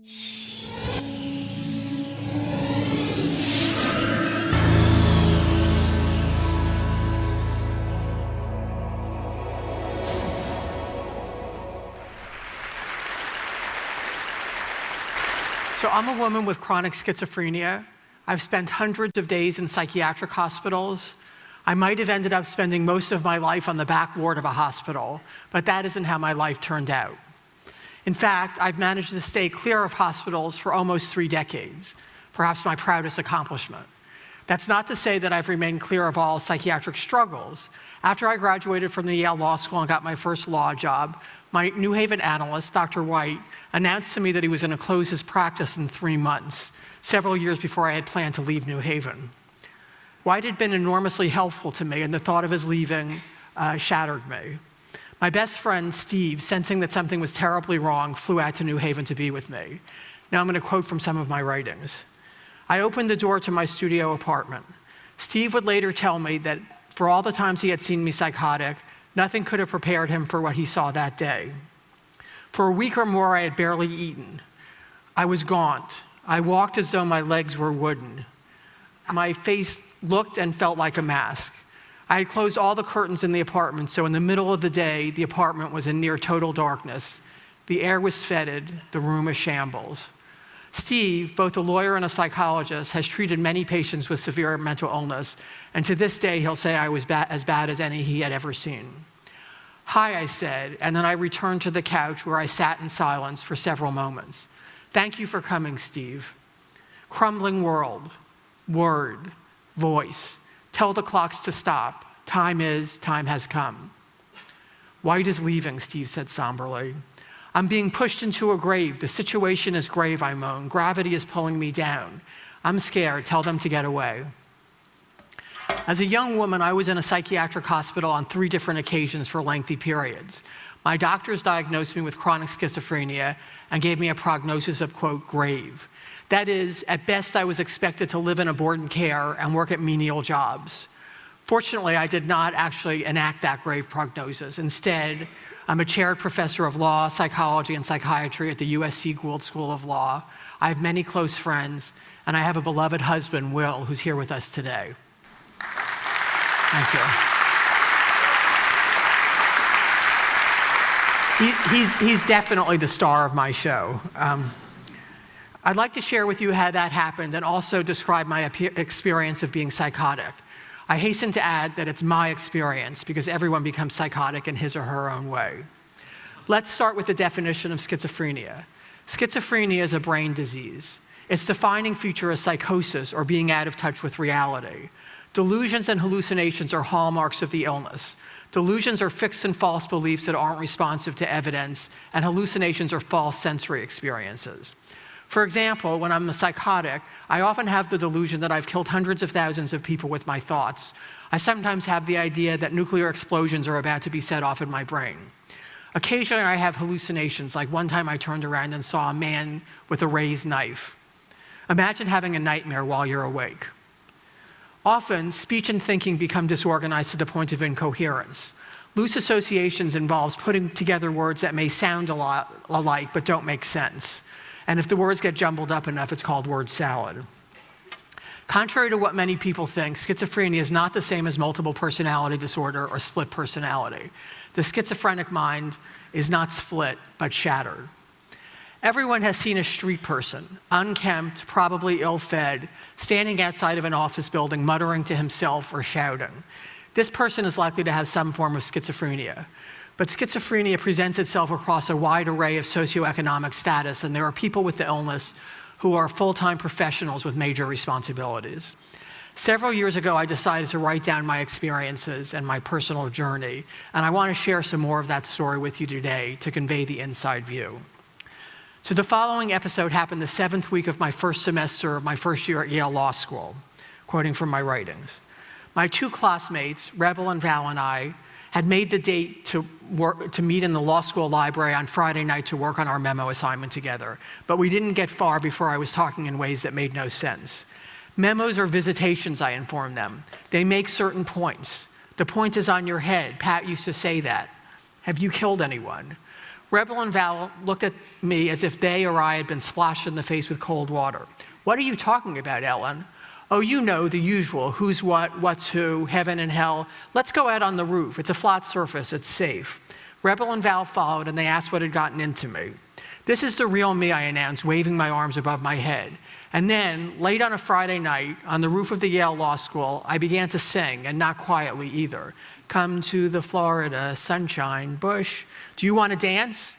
So I'm a woman with chronic schizophrenia. I've spent hundreds of days in psychiatric hospitals. I might have ended up spending most of my life on the back ward of a hospital, but that isn't how my life turned out. In fact, I've managed to stay clear of hospitals for almost 3 decades, perhaps my proudest accomplishment. That's not to say that I've remained clear of all psychiatric struggles. After I graduated from the Yale Law School and got my first law job, my New Haven analyst, Dr. White, announced to me that he was going to close his practice in 3 months, several years before I had planned to leave New Haven. White had been enormously helpful to me, and the thought of his leaving shattered me. My best friend, Steve, sensing that something was terribly wrong, flew out to New Haven to be with me. Now I'm going to quote from some of my writings. I opened the door to my studio apartment. Steve would later tell me that for all the times he had seen me psychotic, nothing could have prepared him for what he saw that day. For a week or more, I had barely eaten. I was gaunt. I walked as though my legs were wooden. My face looked and felt like a mask. I had closed all the curtains in the apartment, so in the middle of the day, the apartment was in near total darkness. The air was fetid, the room a shambles. Steve, both a lawyer and a psychologist, has treated many patients with severe mental illness, and to this day, he'll say I was as bad as any he had ever seen. Hi, I said, and then I returned to the couch where I sat in silence for several moments. Thank you for coming, Steve. Crumbling world, word, voice. Tell the clocks to stop. Time has come. White is leaving, Steve said somberly. I'm being pushed into a grave. The situation is grave, I moan. Gravity is pulling me down. I'm scared. Tell them to get away. As a young woman, I was in a psychiatric hospital on 3 different occasions for lengthy periods. My doctors diagnosed me with chronic schizophrenia and gave me a prognosis of, quote, grave. That is, at best, I was expected to live in aborted care and work at menial jobs. Fortunately, I did not actually enact that grave prognosis. Instead, I'm a chaired professor of law, psychology, and psychiatry at the USC Gould School of Law. I have many close friends, and I have a beloved husband, Will, who's here with us today. Thank you. He's definitely the star of my show. I'd like to share with you how that happened and also describe my experience of being psychotic. I hasten to add that it's my experience because everyone becomes psychotic in his or her own way. Let's start with the definition of schizophrenia. Schizophrenia is a brain disease. Its defining feature is psychosis, or being out of touch with reality. Delusions and hallucinations are hallmarks of the illness. Delusions are fixed and false beliefs that aren't responsive to evidence, and hallucinations are false sensory experiences. For example, when I'm a psychotic, I often have the delusion that I've killed hundreds of thousands of people with my thoughts. I sometimes have the idea that nuclear explosions are about to be set off in my brain. Occasionally, I have hallucinations, like one time I turned around and saw a man with a raised knife. Imagine having a nightmare while you're awake. Often, speech and thinking become disorganized to the point of incoherence. Loose associations involves putting together words that may sound a lot alike but don't make sense. And if the words get jumbled up enough, it's called word salad. Contrary to what many people think, schizophrenia is not the same as multiple personality disorder or split personality. The schizophrenic mind is not split, but shattered. Everyone has seen a street person, unkempt, probably ill-fed, standing outside of an office building, muttering to himself or shouting. This person is likely to have some form of schizophrenia. But schizophrenia presents itself across a wide array of socioeconomic status, and there are people with the illness who are full-time professionals with major responsibilities. Several years ago, I decided to write down my experiences and my personal journey, and I want to share some more of that story with you today to convey the inside view. So the following episode happened the 7th week of my first semester of my first year at Yale Law School, quoting from my writings. My 2 classmates, Rebel and Val, and I, had made the date to meet in the law school library on Friday night to work on our memo assignment together. But we didn't get far before I was talking in ways that made no sense. Memos are visitations, I informed them. They make certain points. The point is on your head. Pat used to say that. Have you killed anyone? Rebel and Val looked at me as if they or I had been splashed in the face with cold water. "What are you talking about, Ellen?" "Oh, you know, the usual, who's what, what's who, heaven and hell. Let's go out on the roof. It's a flat surface, it's safe." Rebel and Val followed, and they asked what had gotten into me. "This is the real me," I announced, waving my arms above my head. And then, late on a Friday night, on the roof of the Yale Law School, I began to sing, and not quietly either. "Come to the Florida sunshine bush. Do you want to dance?"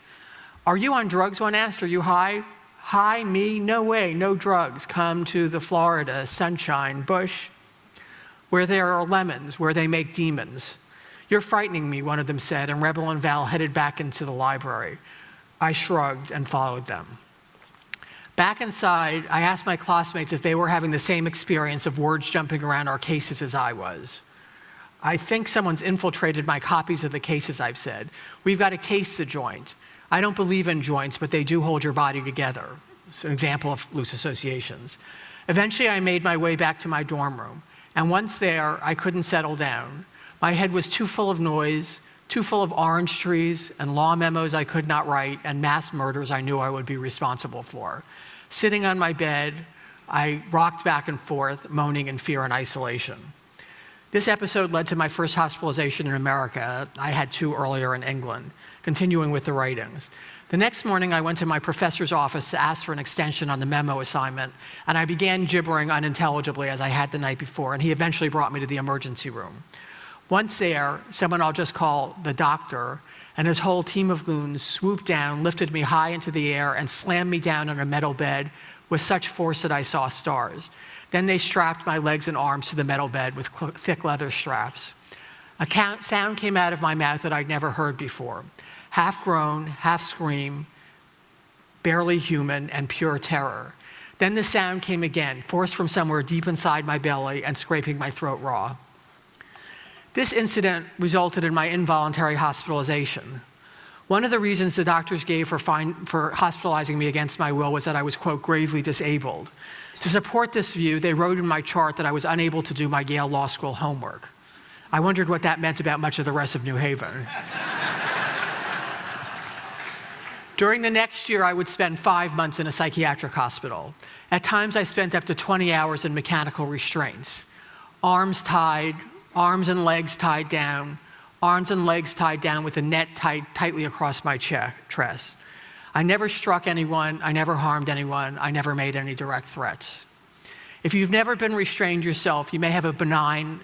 "Are you on drugs?" one asked. "Are you high?" "High, me? No way, no drugs. Come to the Florida sunshine bush, where there are lemons, where they make demons." "You're frightening me," one of them said, and Rebel and Val headed back into the library. I shrugged and followed them. Back inside, I asked my classmates if they were having the same experience of words jumping around our cases as I was. "I think someone's infiltrated my copies of the cases," I've said. "We've got a case to joint. I don't believe in joints, but they do hold your body together." It's an example of loose associations. Eventually, I made my way back to my dorm room, and once there, I couldn't settle down. My head was too full of noise, too full of orange trees and law memos I could not write and mass murders I knew I would be responsible for. Sitting on my bed, I rocked back and forth, moaning in fear and isolation. This episode led to my first hospitalization in America. I had 2 earlier in England, continuing with the writings. The next morning, I went to my professor's office to ask for an extension on the memo assignment, and I began gibbering unintelligibly as I had the night before, and he eventually brought me to the emergency room. Once there, someone I'll just call the doctor and his whole team of goons swooped down, lifted me high into the air, and slammed me down on a metal bed with such force that I saw stars. Then they strapped my legs and arms to the metal bed with thick leather straps. A sound came out of my mouth that I'd never heard before. Half groan, half scream, barely human, and pure terror. Then the sound came again, forced from somewhere deep inside my belly and scraping my throat raw. This incident resulted in my involuntary hospitalization. One of the reasons the doctors gave for hospitalizing me against my will was that I was, quote, gravely disabled. To support this view, they wrote in my chart that I was unable to do my Yale Law School homework. I wondered what that meant about much of the rest of New Haven. During the next year, I would spend 5 months in a psychiatric hospital. At times, I spent up to 20 hours in mechanical restraints. Arms and legs tied down, arms and legs tied down with a net tied tightly across my chest. I never struck anyone, I never harmed anyone, I never made any direct threats. If you've never been restrained yourself, you may have a benign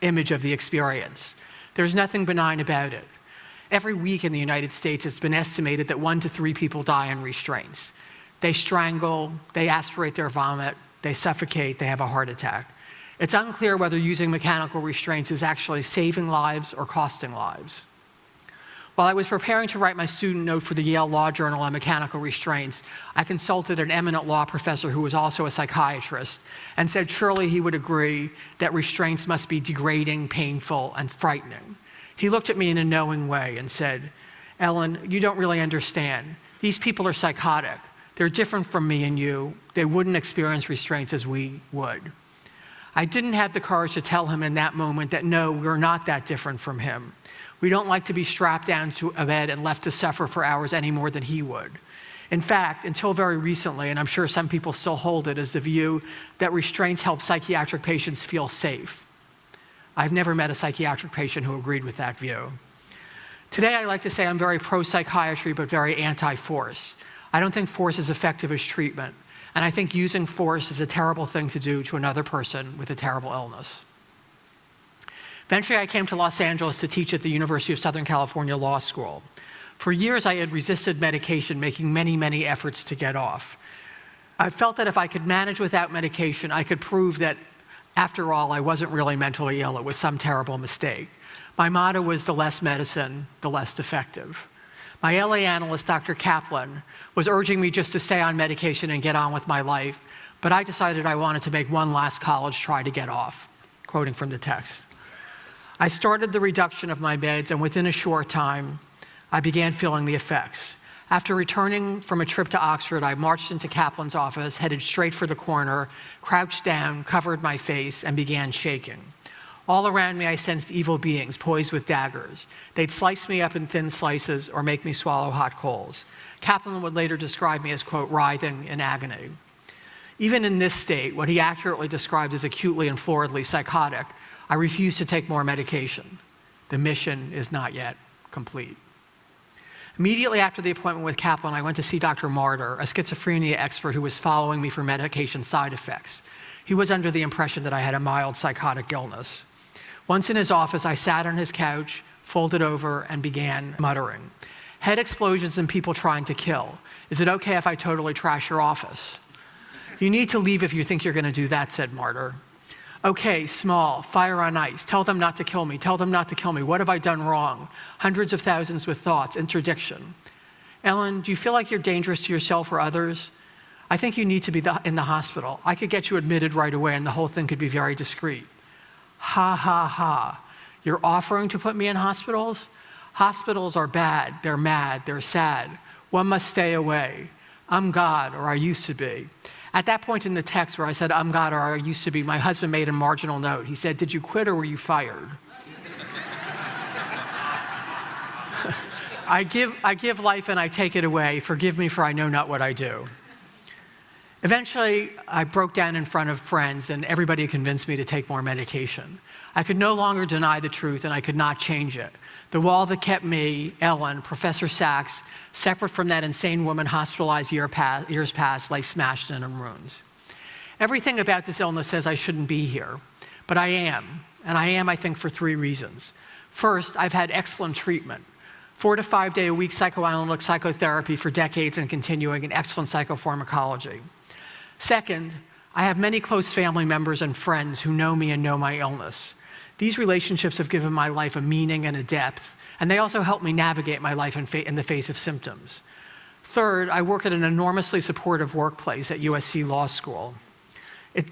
image of the experience. There's nothing benign about it. Every week in the United States, it's been estimated that 1 to 3 people die in restraints. They strangle, they aspirate their vomit, they suffocate, they have a heart attack. It's unclear whether using mechanical restraints is actually saving lives or costing lives. While I was preparing to write my student note for the Yale Law Journal on mechanical restraints, I consulted an eminent law professor who was also a psychiatrist and said surely he would agree that restraints must be degrading, painful, and frightening. He looked at me in a knowing way and said, "Ellen, you don't really understand. These people are psychotic. They're different from me and you. They wouldn't experience restraints as we would." I didn't have the courage to tell him in that moment that no, we're not that different from him. We don't like to be strapped down to a bed and left to suffer for hours any more than he would. In fact, until very recently, and I'm sure some people still hold it, is the view that restraints help psychiatric patients feel safe. I've never met a psychiatric patient who agreed with that view. Today, I like to say I'm very pro-psychiatry, but very anti-force. I don't think force is effective as treatment. And I think using force is a terrible thing to do to another person with a terrible illness. Eventually, I came to Los Angeles to teach at the University of Southern California Law School. For years, I had resisted medication, making many, many efforts to get off. I felt that if I could manage without medication, I could prove that, after all, I wasn't really mentally ill. It was some terrible mistake. My motto was the less medicine, the less effective. My LA analyst, Dr. Kaplan, was urging me just to stay on medication and get on with my life, but I decided I wanted to make one last college try to get off, quoting from the text. I started the reduction of my meds, and within a short time, I began feeling the effects. After returning from a trip to Oxford, I marched into Kaplan's office, headed straight for the corner, crouched down, covered my face, and began shaking. All around me, I sensed evil beings poised with daggers. They'd slice me up in thin slices or make me swallow hot coals. Kaplan would later describe me as, quote, writhing in agony. Even in this state, what he accurately described as acutely and floridly psychotic, I refused to take more medication. The mission is not yet complete. Immediately after the appointment with Kaplan, I went to see Dr. Martyr, a schizophrenia expert who was following me for medication side effects. He was under the impression that I had a mild psychotic illness. Once in his office, I sat on his couch, folded over, and began muttering. Head explosions and people trying to kill. Is it okay if I totally trash your office? You need to leave if you think you're going to do that, said Martyr. Okay, small, fire on ice. Tell them not to kill me. Tell them not to kill me. What have I done wrong? Hundreds of thousands with thoughts, interdiction. Ellen, do you feel like you're dangerous to yourself or others? I think you need to be in the hospital. I could get you admitted right away and the whole thing could be very discreet. Ha, ha, ha. You're offering to put me in hospitals? Hospitals are bad, they're mad, they're sad. One must stay away. I'm God, or I used to be. At that point in the text where I said, I'm God, or I used to be, my husband made a marginal note. He said, did you quit or were you fired? I give life and I take it away. Forgive me for I know not what I do. Eventually, I broke down in front of friends and everybody convinced me to take more medication. I could no longer deny the truth and I could not change it. The wall that kept me, Ellen, Professor Sachs, separate from that insane woman hospitalized years past, lay smashed and in ruins. Everything about this illness says I shouldn't be here, but I am. And I am, I think, for 3 reasons. First, I've had excellent treatment. 4 to 5 day a week psychoanalytic psychotherapy for decades and continuing, and excellent psychopharmacology. Second, I have many close family members and friends who know me and know my illness. These relationships have given my life a meaning and a depth, and they also help me navigate my life in the face of symptoms. Third, I work at an enormously supportive workplace at USC Law School.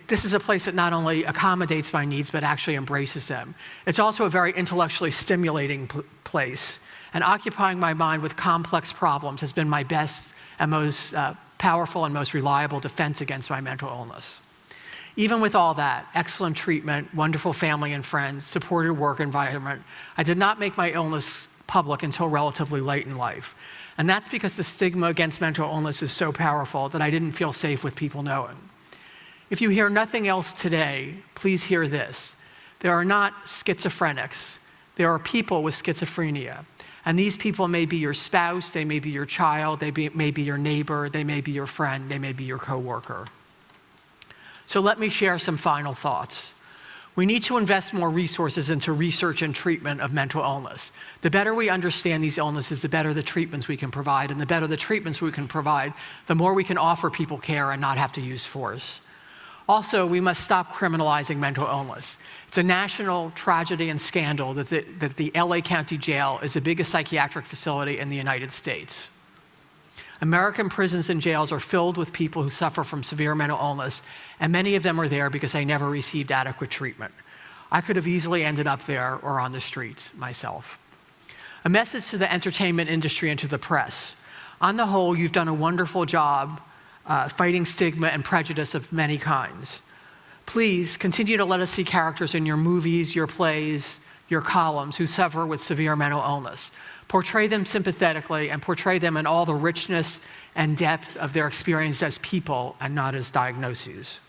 This is a place that not only accommodates my needs, but actually embraces them. It's also a very intellectually stimulating place, and occupying my mind with complex problems has been my best and most powerful and most reliable defense against my mental illness. Even with all that, excellent treatment, wonderful family and friends, supportive work environment, I did not make my illness public until relatively late in life. And that's because the stigma against mental illness is so powerful that I didn't feel safe with people knowing. If you hear nothing else today, please hear this. There are not schizophrenics. There are people with schizophrenia. And these people may be your spouse, they may be your child, they may be your neighbor, they may be your friend, they may be your coworker. So let me share some final thoughts. We need to invest more resources into research and treatment of mental illness. The better we understand these illnesses, the better the treatments we can provide, and the better the treatments we can provide, the more we can offer people care and not have to use force. Also, we must stop criminalizing mental illness. It's a national tragedy and scandal that the LA County Jail is the biggest psychiatric facility in the United States. American prisons and jails are filled with people who suffer from severe mental illness, and many of them are there because they never received adequate treatment. I could have easily ended up there or on the streets myself. A message to the entertainment industry and to the press. On the whole, you've done a wonderful job fighting stigma and prejudice of many kinds. Please continue to let us see characters in your movies, your plays, your columns who suffer with severe mental illness. Portray them sympathetically and portray them in all the richness and depth of their experience as people and not as diagnoses.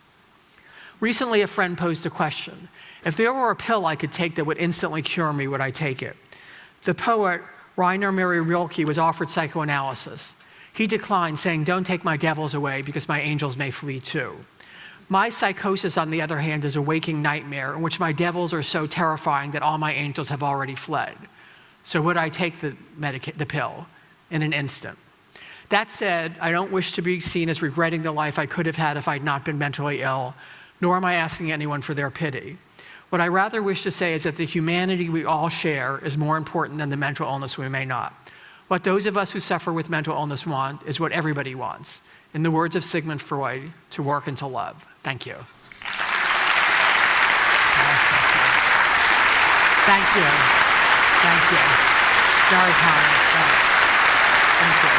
Recently, a friend posed a question. If there were a pill I could take that would instantly cure me, would I take it? The poet Rainer Maria Rilke was offered psychoanalysis. He declined, saying, don't take my devils away because my angels may flee too. My psychosis, on the other hand, is a waking nightmare in which my devils are so terrifying that all my angels have already fled. So would I take the pill in an instant? That said, I don't wish to be seen as regretting the life I could have had if I'd not been mentally ill, nor am I asking anyone for their pity. What I rather wish to say is that the humanity we all share is more important than the mental illness we may not. What those of us who suffer with mental illness want is what everybody wants. In the words of Sigmund Freud, to work and to love. Thank you. Thank you. Thank you. Very kind. Thank you.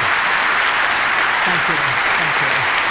Thank you. Thank you.